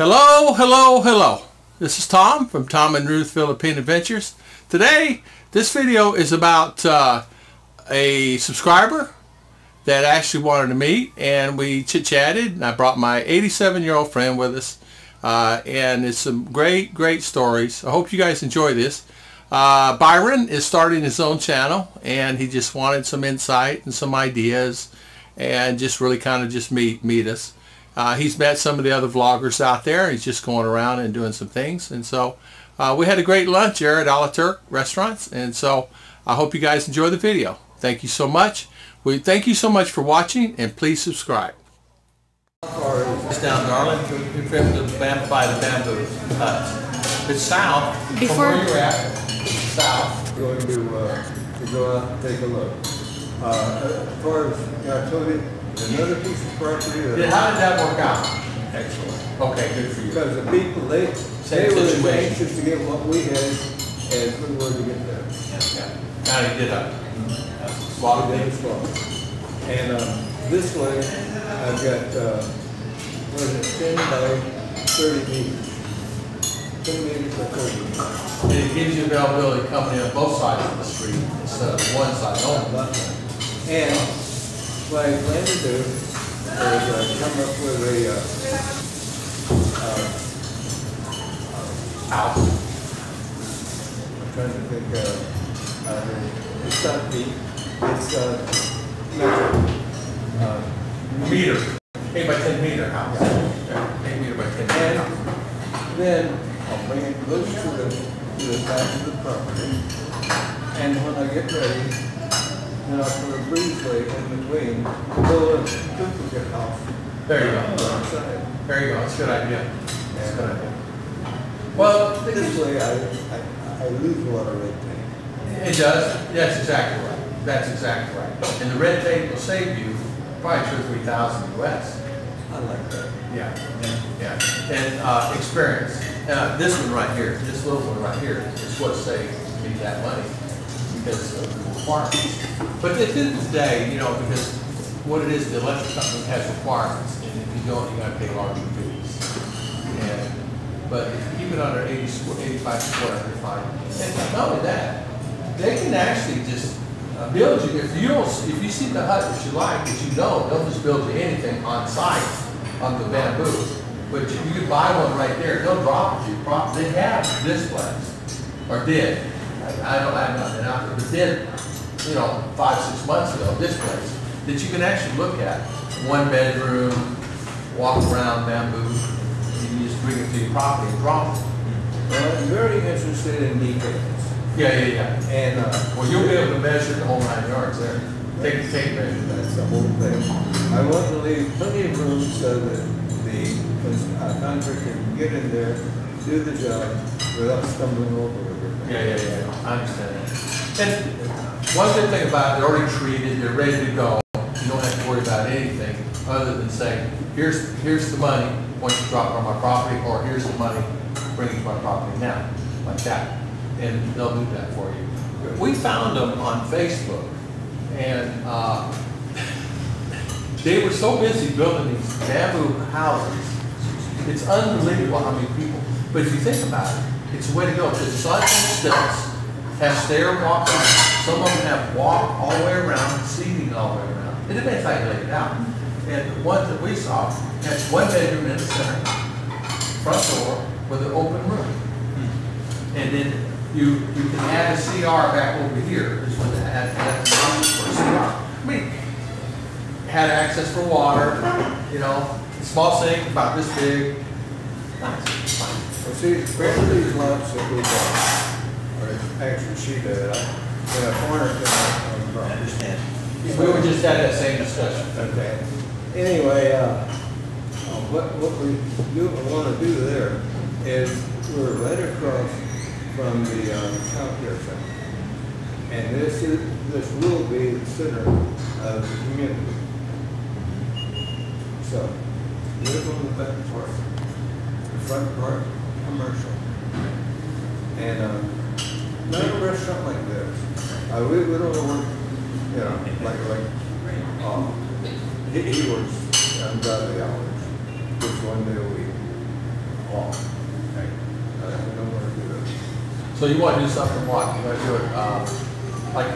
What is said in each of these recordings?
Hello, hello, hello. This is Tom from Tom and Ruth Philippine Adventures. Today, this video is about a subscriber that actually wanted to meet, and we chit-chatted, and I brought my 87-year-old friend with us, and it's some great stories. I hope you guys enjoy this. Byron is starting his own channel, and he just wanted some insight and some ideas, and just really kind of just meet us. He's met some of the other vloggers out there. He's just going around and doing some things, and so we had a great lunch here at Alaturk restaurants, and so I hope you guys enjoy the video. Thank you so much. Thank you so much for watching, and please subscribe. It's down Darlington, by the bamboo hut. It's south from where you're at. South. Going to go out and take a look. As far as I told you, another piece of property. How did that work out? Excellent. Okay, good for you. Because the people, they were anxious to get what we had, and we were to get there. Yeah. Now you did up. Swap. And this way, I've got what is it, 10 by 30 meters. 10 meters by 30 meters. And it gives you availability coming in on both sides of the street instead of one side only. And what I plan to do is come up with a house. I'm trying to think. It's not feet. It's meter. 8 by 10 meter house. Yeah. 8 meter by 10 meter house. Then I'll bring it close to the back of the property. And when I get ready, then I'll put a breezeway in between, build a duplicate house. There you go. There you go. That's a good idea. That's a good idea. Well, this way I lose a lot of red tape. It does. That's exactly right. That's exactly right. And the red tape will save you probably $2,000 or $3,000 US. I like that. Yeah. And experience. This one right here, this little one right here, is what saved me that money because of the requirements. But at the end of the day, you know, because what it is, the electric company has requirements, and if you don't, you got to pay larger fees. But if you keep it under 85 square, you're fine. And not only that, they can actually just build you. If you see the hut that you like, that you know, they'll just build you anything on site on the bamboo. But you can buy one right there. They'll drop it to you. They have displays, or did. I don't have nothing out there, but did, you know, 5-6 months ago, displays that you can actually look at. 1 bedroom, walk around bamboo. You can just bring it to your property and drop it. Well, I'm very interested in details. Yeah. And well, you'll be able to measure the whole 9 yards there. Take measure. That's the whole thing. I want to leave plenty of room so that the contractor can get in there, do the job without stumbling over everything. Yeah. I understand that. And one good thing about it, they're already treated, they're ready to go. You don't have to worry about anything other than saying, here's the money once you drop it on my property, or here's the money, bring it to my property now, like that. And they'll do that for you. We found them on Facebook, and they were so busy building these bamboo houses. It's unbelievable how many people. But if you think about it, it's the way to go. It's on stilts, have stair walking. Some of them have walk all the way around, seating all the way around. It depends how you lay it out. And the ones that we saw had 1 bedroom in the center, front door with an open room, and then you can add a CR back over here. This one had for a CR. I mean, had access for water, you know, small sink about this big. Nice. Well, see, both of these lots that we bought, or actually she did, in a corner thing. I understand. We were just had that same discussion. Okay. Anyway, what we want to do there is we're right across from the childcare center, and this will be the center of the community. So, live on the back part, the front part commercial, and not a restaurant like this. We don't work, you know, he works ungodly hours, just 1 day a week. So you want to do something what? You want to do it like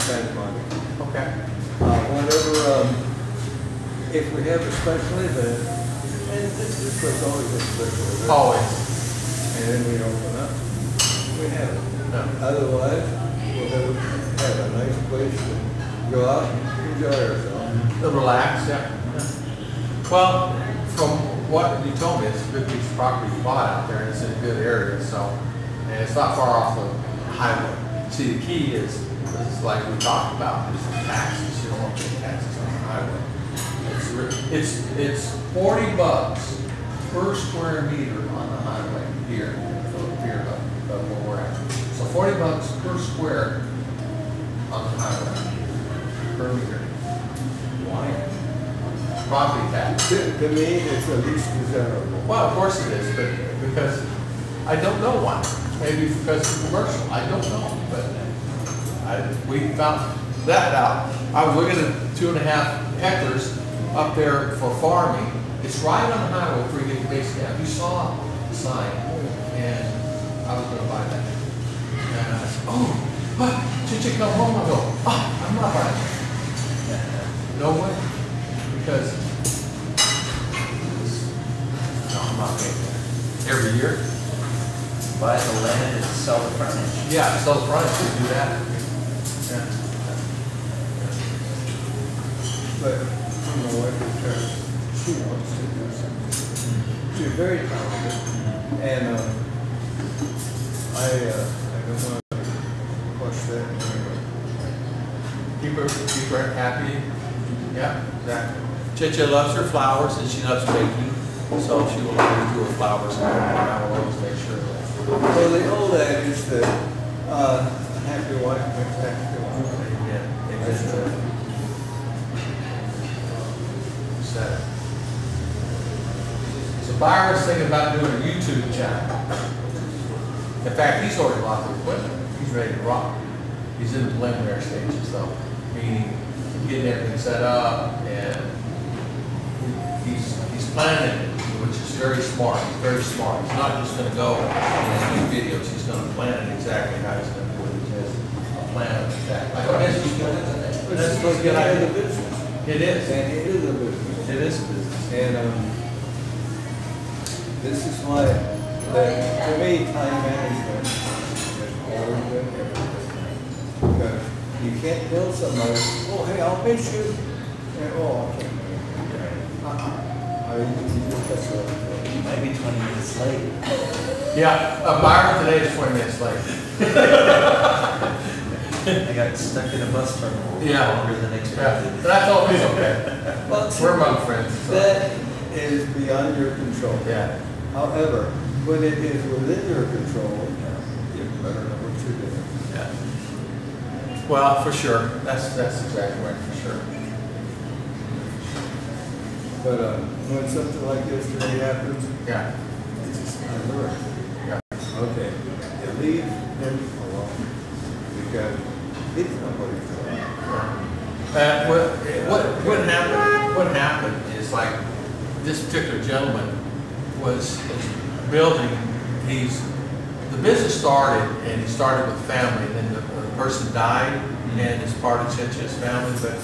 spend money. okay. Whenever, if we have a special event, and this was always a special event. Always. And then we open up, we have it. No. Otherwise, we'll have a nice place to go out and enjoy ourselves. To relax, yeah. Well, from what you told me, it's a good piece of property you bought out there, and it's in a good area, so, and it's not far off the highway. See, the key is like we talked about, is the taxes. You don't want to pay taxes on the highway. It's $40 per square meter on the highway here of where we're at. So $40 per square on the highway per meter. Why? Property tax. To me, it's the least desirable. Well, of course it is, but because I don't know why. Maybe because it's commercial. I don't know, but we found that out. I was looking at 2.5 acres up there for farming. It's right on the highway before you get to base camp. You saw the sign, and I was going to buy that. And I said, oh, what? Did you come home? I go, oh, I'm not buying it. No way. Because no, I'm not paying that. Every year? Buy the land and sell the frontage. Yeah, sell the frontage, you do that. Yeah. But from the wife's parents, she wants to do something. She's very talented, and I don't want to push that anyway. Keep her happy. Yeah, exactly. Chicha loves her flowers and she loves baking, so she will always do her flowers, and I will always make sure that. Well, the old adage is that a happy wife makes a happy life. Yeah, That's exactly. true. So, Byron's thinking about doing a YouTube channel. In fact, he's already bought the equipment. He's ready to rock. He's in the preliminary stages, though, meaning getting everything set up, and he's planning it, which is very smart. He's very smart. He's not just going to go and do videos. He's going to plan it exactly how he's going to do it. He has a plan of exactly. I guess he's going to do that. That's a good idea. The business. It is. And it is a business. It is a business. And this is why, to me, time management has always been everything. Because you can't tell somebody, oh, hey, I'll pay you. And, oh, I can't pay you. I mean, you just have to. You might be 20 minutes late. Yeah, Byron today is 20 minutes late. I got stuck in a bus terminal longer than expected. Yeah, but that's always okay. Well, We're among friends. So. that is beyond your control. Yeah. However, when it is within your control, you better know what you're doing. Yeah. Well, for sure. That's exactly right, for sure. But when something like yesterday happens, Yeah. it's just I learn. Yeah. Okay, you leave him alone because he's nobody's fault. What happened is, like, this particular gentleman was building. The business started, and he started with family, and then the person died, and it's part of Chicha's family. But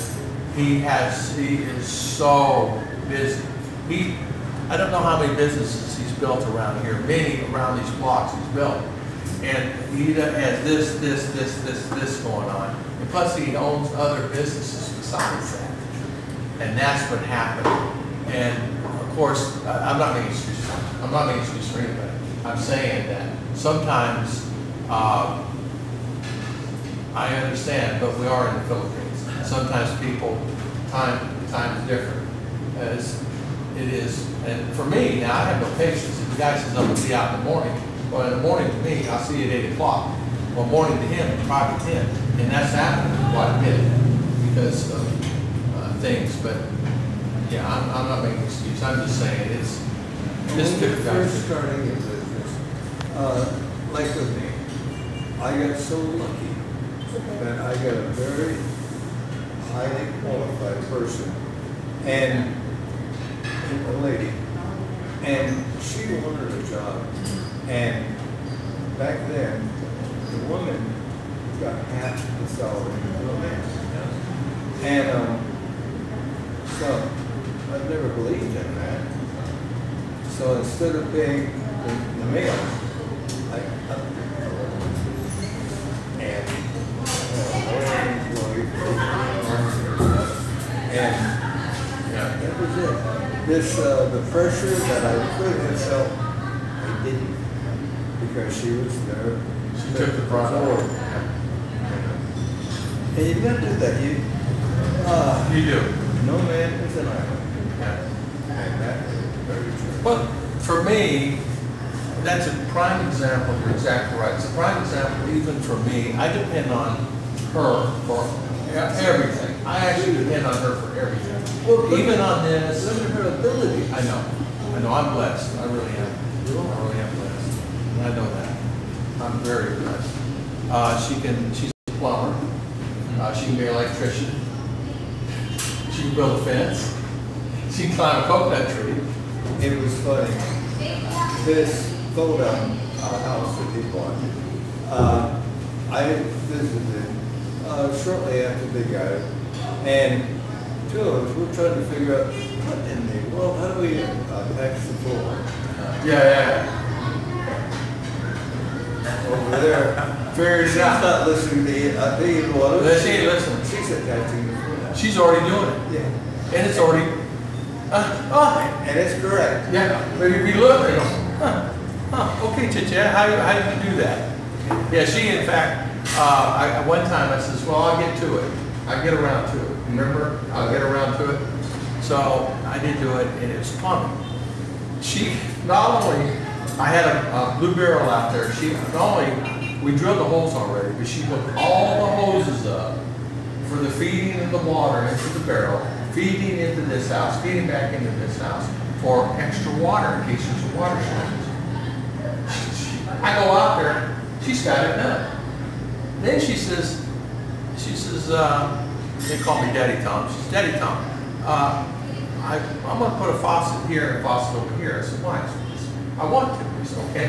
he is so busy. I don't know how many businesses he's built around here. Many around these blocks he's built, and he has this going on. And plus, he owns other businesses besides that, and that's what happened. And of course, I'm not making excuses. I'm not making excuses for anybody. I'm saying that sometimes I understand, but we are in the Philippines. Sometimes time is different, as it is. And for me, now I have no patience. If the guy says I'm going to be out in the morning, well, in the morning to me, I'll see you at 8 o'clock. Well, morning to him, it's probably 10. And that's happened quite a bit because of things. But yeah, I'm not making excuses. I'm just saying it's this When you're particular first starting a business, like with me, I got so lucky that I got a very highly qualified person and a lady, and she wanted a job. And back then, woman got half the salary of a man. And so I've never believed in that. So instead of paying the male, and that was it. This the pressure that I could have felt, I didn't, because she was there. She took the product. And you got to do that. You do. No man is an island. Yeah. And that is very true. Well, for me, that's a prime example. You're exactly right. It's a prime example even for me. I depend on her for everything. I actually depend on her for everything. Well, even on this. Look at her ability. I know. I'm blessed. I really am. I really am blessed. And I know that. I'm very blessed. She's a plumber. She can be an electrician. She can build a fence. She can climb a coconut tree. It was funny. This fold-out house that he bought, I visited shortly after they got it, and two of us were trying to figure out what in the world, how do we patch the floor? Yeah. Over there. She's not listening to you. She ain't listening. She's attaching the floor. She's already doing it. Yeah. And it's already, and it's correct. Yeah, but if you look, you go, okay, Chicha, how do you do that? Yeah, she, in fact, one time I says, well, I'll get to it. I'll get around to it. Remember? I'll get around to it. So I did do it, and it was plumbing. She, not only, I had a blue barrel out there, we drilled the holes already, but she hooked all the hoses up for the feeding of the water into the barrel, feeding into this house, feeding back into this house for extra water in case there's a water shortage. I go out there, she's got it done. Then she says, they call me Daddy Tom. She says, Daddy Tom, I'm going to put a faucet here and a faucet over here. I said, why? She says, I want to. I said, okay.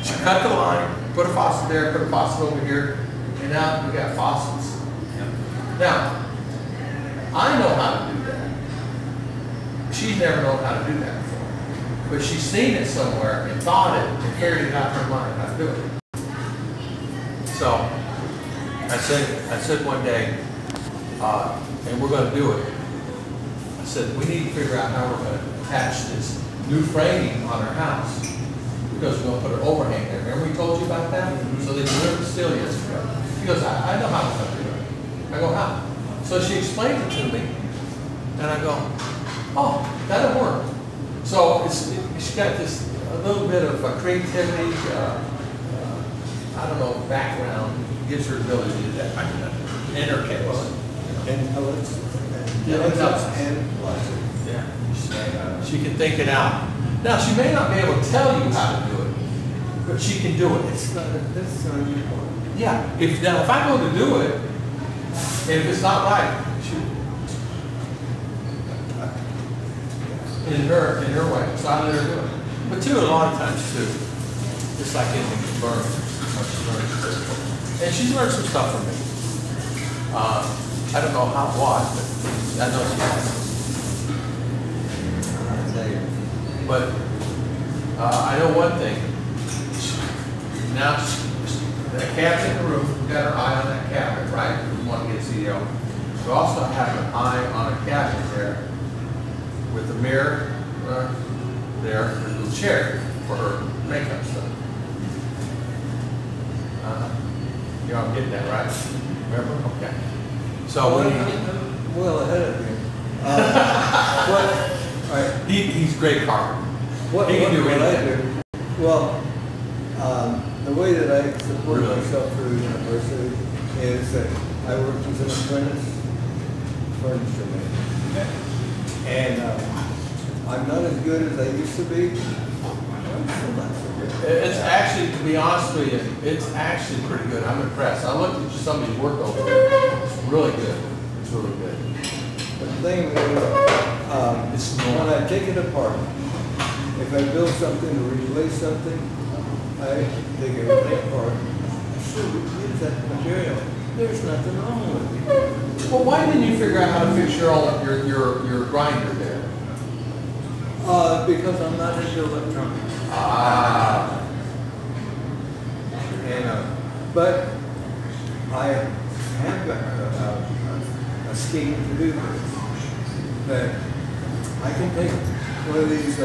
She cut the line, put a faucet there, put a faucet over here, and now we got faucets. Now, I know how to do that. She's never known how to do that before. But she's seen it somewhere and thought it and carried it out in her mind how to do it. So I said one day, and we're going to do it. I said, we need to figure out how we're going to attach this new framing on our house, because we're going to put an overhang there. Remember we told you about that? So they delivered the steel yesterday. She goes, I know how to do it. I go, how? So she explained it to me, and I go, oh, that'll work. So she's got this a little bit of creativity, I don't know, background, gives her ability to do that. In her case. She can think it out. Now, she may not be able to tell you how to do it, but she can do it. That's not important. Yeah. If I go to do it, and if it's not right, in her way, so I let her do it. But too, a lot of times too, just like anything you learn, and she's learned some stuff from me. I don't know what, but I know she has. But I know one thing. Now, the cabinet in the room, we've got our eye on that cabinet, right? We want to get CEO. We also have an eye on a cabinet there with a mirror there, with a little chair for her makeup stuff. You know, I'm getting that, right? Remember? Okay. So well ahead of you. He's great carpenter. What he can do what I anything. do? Well, the way that I support myself through university is that I worked as an apprentice furniture maker. And I'm not as good as I used to be. It's actually, to be honest with you, it's actually pretty good. I'm impressed. I looked at somebody's work over there. It's really good. It's really good. The thing is, when I take it apart, if I build something or replace something, I take everything apart, should use that material. There's nothing wrong with it. Well, why didn't you figure out how to fix your grinder there? Because I'm not into electronics. Ah. And, but I have got a scheme to do this. That I can take one of these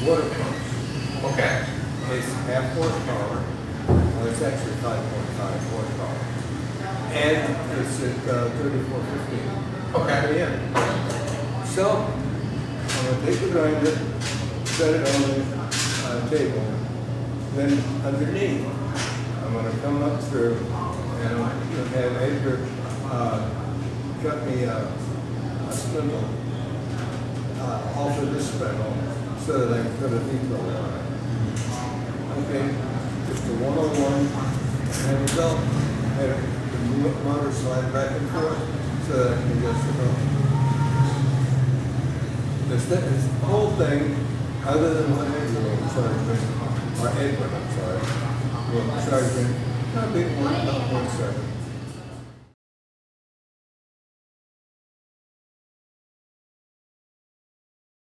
water pumps. Okay. It's half horsepower. Well, it's actually 5.5 horsepower. And it's at 3415. Okay. Yeah. So, I'm going to take the grinder, set it on the table, then underneath, I'm going to come up through and I'm going to have Edgar cut me a spindle off of this spindle so that I can put a depot on it. Okay, just a one-on-one, and result, have the motor slide back and forth so that I can adjust the motor. This whole thing, other than what Edgar will charge me, or Edwin, I'm sorry, will charge me not a bit more